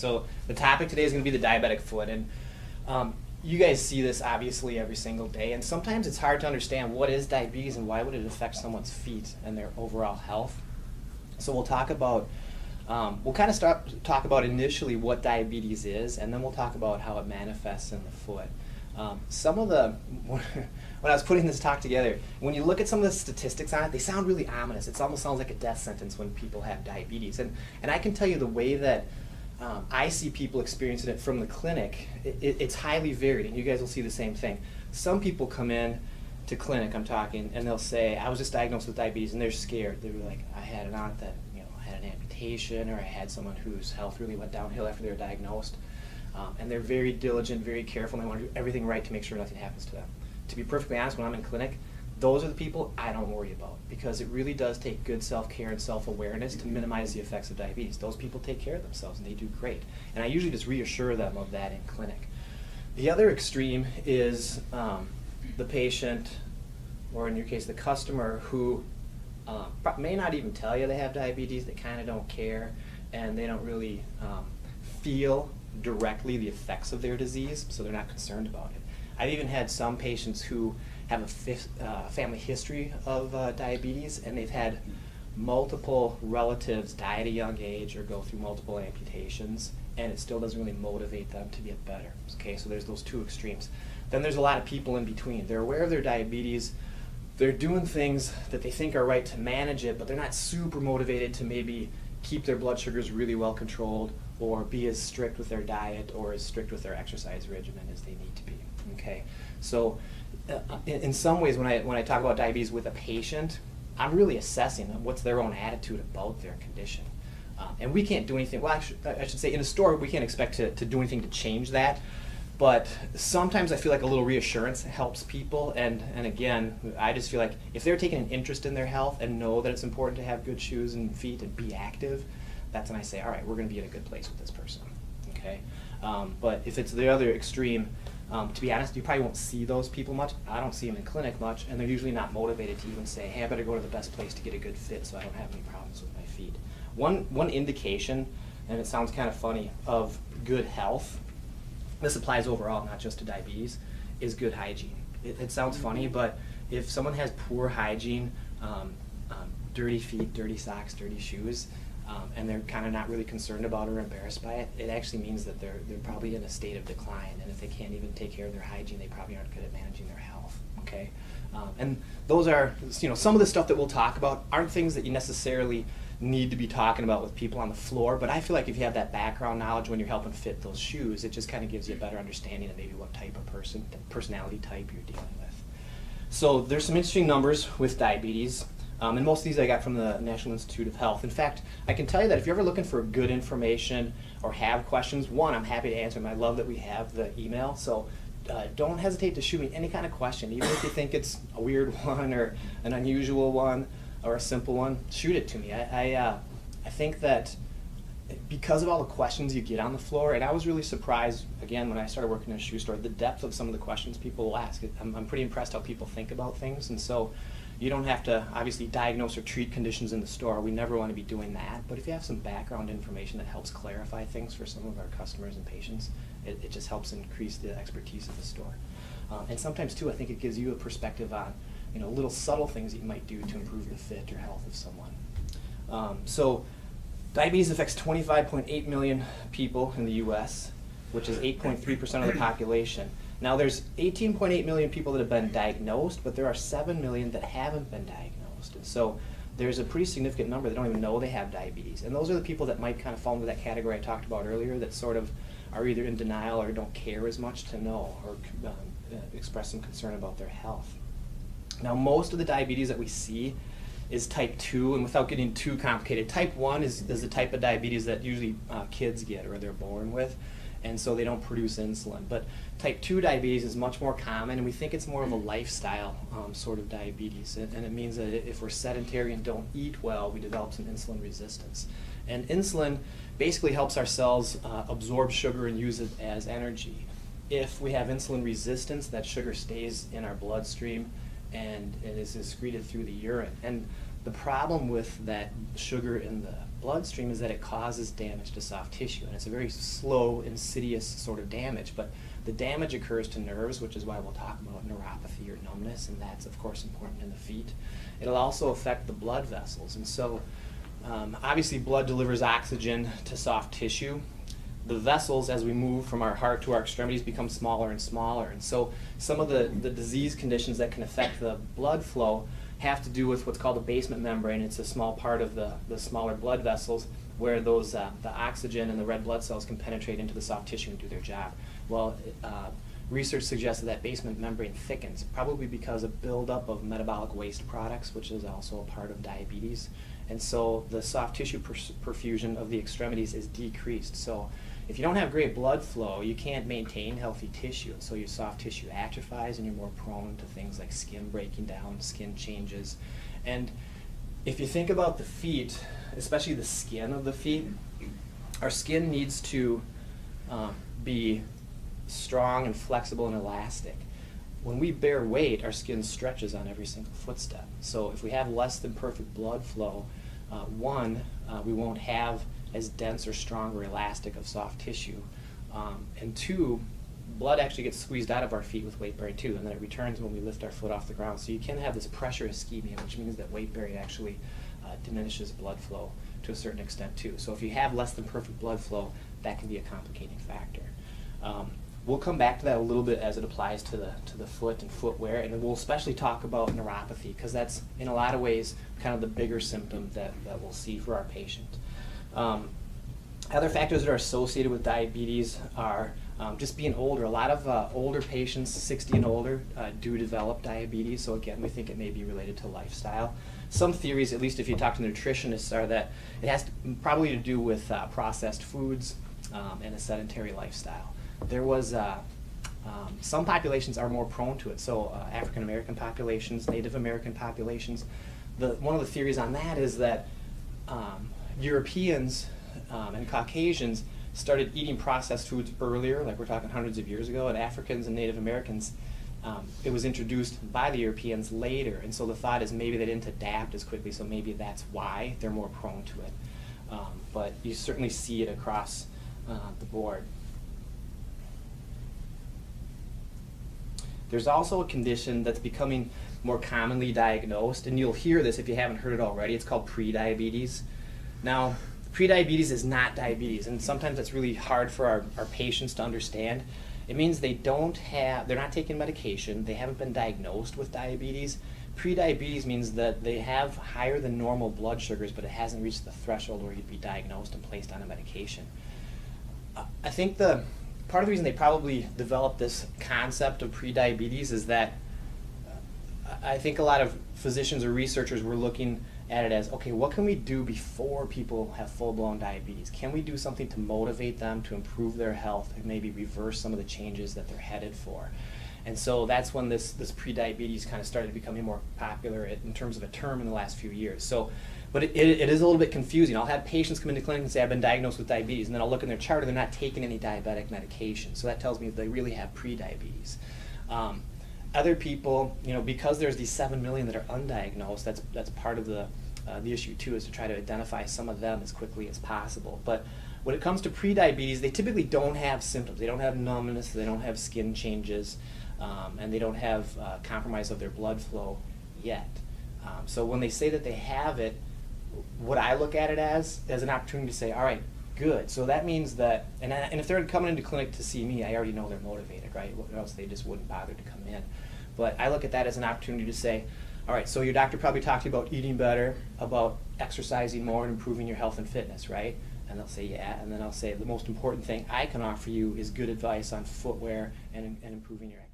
so the topic today is going to be the diabetic foot, and you guys see this obviously every single day, and sometimes it's hard to understand what is diabetes and why would it affect someone's feet and their overall health. So we'll talk about, talk about initially what diabetes is, and then we'll talk about how it manifests in the foot. When I was putting this talk together, when you look at some of the statistics on it, they sound really ominous. It almost sounds like a death sentence when people have diabetes. And I can tell you the way that I see people experiencing it from the clinic, it's highly varied, and you guys will see the same thing. Some people come in to clinic, I'm talking, and they'll say, I was just diagnosed with diabetes, and they're scared. They're like, I had an aunt that had an amputation, or I had someone whose health really went downhill after they were diagnosed. And they're very diligent, very careful, and they want to do everything right to make sure nothing happens to them. To be perfectly honest, when I'm in clinic, those are the people I don't worry about, because it really does take good self-care and self-awareness to minimize the effects of diabetes. Those people take care of themselves, and they do great. And I usually just reassure them of that in clinic. The other extreme is the patient, or in your case, the customer, who may not even tell you they have diabetes. They kind of don't care, and they don't really feel directly the effects of their disease, so they're not concerned about it. I've even had some patients who have a family history of diabetes, and they've had multiple relatives die at a young age or go through multiple amputations, and it still doesn't really motivate them to get better. Okay, so there's those two extremes. Then there's a lot of people in between. They're aware of their diabetes, they're doing things that they think are right to manage it, but they're not super motivated to maybe keep their blood sugars really well controlled, or be as strict with their diet or as strict with their exercise regimen as they need to be. Okay, so in some ways, when I talk about diabetes with a patient, I'm really assessing what's their own attitude about their condition. And we can't do anything, well, I should say in a store, we can't expect to do anything to change that. But sometimes I feel like a little reassurance helps people, and again, I just feel like if they're taking an interest in their health and know that it's important to have good shoes and feet and be active, that's when I say, all right, we're going to be in a good place with this person. Okay, but if it's the other extreme, to be honest, you probably won't see those people much. I don't see them in clinic much, and they're usually not motivated to even say, hey, I better go to the best place to get a good fit so I don't have any problems with my feet. One indication, and it sounds kind of funny, of good health, this applies overall, not just to diabetes, is good hygiene. It sounds funny, but if someone has poor hygiene, dirty feet, dirty socks, dirty shoes, and they're kind of not really concerned about or embarrassed by it, it actually means that they're probably in a state of decline, and if they can't even take care of their hygiene, they probably aren't good at managing their health. Okay, and those are, some of the stuff that we'll talk about aren't things that you necessarily need to be talking about with people on the floor, but I feel like if you have that background knowledge when you're helping fit those shoes, it just kind of gives you a better understanding of maybe what type of personality type you're dealing with. So there's some interesting numbers with diabetes, and most of these I got from the National Institute of Health. In fact, I can tell you that if you're ever looking for good information or have questions, one, I'm happy to answer them. I love that we have the email, so don't hesitate to shoot me any kind of question, even if you think it's a weird one or an unusual one or a simple one, shoot it to me. I think that because of all the questions you get on the floor, and I was really surprised, again, when I started working in a shoe store, the depth of some of the questions people will ask. I'm pretty impressed how people think about things, and so you don't have to obviously diagnose or treat conditions in the store. We never want to be doing that, but if you have some background information that helps clarify things for some of our customers and patients, it just helps increase the expertise of the store. And sometimes too, I think it gives you a perspective on little subtle things that you might do to improve the fit or health of someone. So diabetes affects 25.8 million people in the US, which is 8.3% of the population. Now there's 18.8 million people that have been diagnosed, but there are 7 million that haven't been diagnosed. And so there's a pretty significant number that don't even know they have diabetes. And those are the people that might kind of fall into that category I talked about earlier, that sort of are either in denial or don't care as much to know or express some concern about their health. Now, most of the diabetes that we see is type 2, and without getting too complicated, type 1 is the type of diabetes that usually kids get or they're born with, and so they don't produce insulin. But type 2 diabetes is much more common, and we think it's more of a lifestyle sort of diabetes, and it means that if we're sedentary and don't eat well, we develop some insulin resistance. And insulin basically helps our cells absorb sugar and use it as energy. If we have insulin resistance, that sugar stays in our bloodstream and it is excreted through the urine. And the problem with that sugar in the bloodstream is that it causes damage to soft tissue, and it's a very slow, insidious sort of damage. But the damage occurs to nerves, which is why we'll talk about neuropathy or numbness, and that's of course important in the feet. It'll also affect the blood vessels, and so obviously blood delivers oxygen to soft tissue. The vessels, as we move from our heart to our extremities, become smaller and smaller, and so some of the disease conditions that can affect the blood flow have to do with what's called the basement membrane. It's a small part of the smaller blood vessels where those the oxygen and the red blood cells can penetrate into the soft tissue and do their job. Well, research suggests that basement membrane thickens, probably because of buildup of metabolic waste products, which is also a part of diabetes. And so the soft tissue perfusion of the extremities is decreased. So if you don't have great blood flow, you can't maintain healthy tissue. So your soft tissue atrophies and you're more prone to things like skin breaking down, skin changes. And if you think about the feet, especially the skin of the feet, our skin needs to be strong and flexible and elastic. When we bear weight, our skin stretches on every single footstep. So if we have less than perfect blood flow, we won't have as dense or strong or elastic of soft tissue. And two, blood actually gets squeezed out of our feet with weight bearing too, and then it returns when we lift our foot off the ground. So you can have this pressure ischemia, which means that weight bearing actually diminishes blood flow to a certain extent too. So if you have less than perfect blood flow, that can be a complicating factor. We'll come back to that a little bit as it applies to the foot and footwear, and we'll especially talk about neuropathy, because that's in a lot of ways kind of the bigger symptom that we'll see for our patient. Other factors that are associated with diabetes are just being older. A lot of older patients, 60 and older, do develop diabetes, so again, we think it may be related to lifestyle. Some theories, at least if you talk to nutritionists, are that it has probably to do with processed foods and a sedentary lifestyle. There was some populations are more prone to it, so African American populations, Native American populations. One of the theories on that is that Europeans and Caucasians started eating processed foods earlier, like we're talking hundreds of years ago, and Africans and Native Americans, it was introduced by the Europeans later, and so the thought is maybe they didn't adapt as quickly, so maybe that's why they're more prone to it. But you certainly see it across the board. There's also a condition that's becoming more commonly diagnosed, and you'll hear this if you haven't heard it already. It's called prediabetes. Now, prediabetes is not diabetes, and sometimes it's really hard for our patients to understand. It means they're not taking medication, they haven't been diagnosed with diabetes. Prediabetes means that they have higher than normal blood sugars, but it hasn't reached the threshold where you'd be diagnosed and placed on a medication. I think part of the reason they probably developed this concept of prediabetes is that I think a lot of physicians or researchers were looking at it as, okay, what can we do before people have full-blown diabetes? Can we do something to motivate them to improve their health and maybe reverse some of the changes that they're headed for? And so that's when this prediabetes kind of started becoming more popular in terms of a term in the last few years. So, but it is a little bit confusing. I'll have patients come into clinic and say, I've been diagnosed with diabetes, and then I'll look in their chart and they're not taking any diabetic medication. So that tells me that they really have prediabetes. Other people, because there's these 7 million that are undiagnosed, that's part of the issue too, is to try to identify some of them as quickly as possible. But when it comes to prediabetes, they typically don't have symptoms. They don't have numbness, they don't have skin changes, and they don't have compromise of their blood flow yet. So when they say that they have it, what I look at it as an opportunity to say, all right, good. So that means that, and if they're coming into clinic to see me, I already know they're motivated, right? Or else they just wouldn't bother to come in. But I look at that as an opportunity to say, all right, so your doctor probably talked to you about eating better, about exercising more and improving your health and fitness, right? And they'll say, yeah, and then I'll say the most important thing I can offer you is good advice on footwear and improving your activity.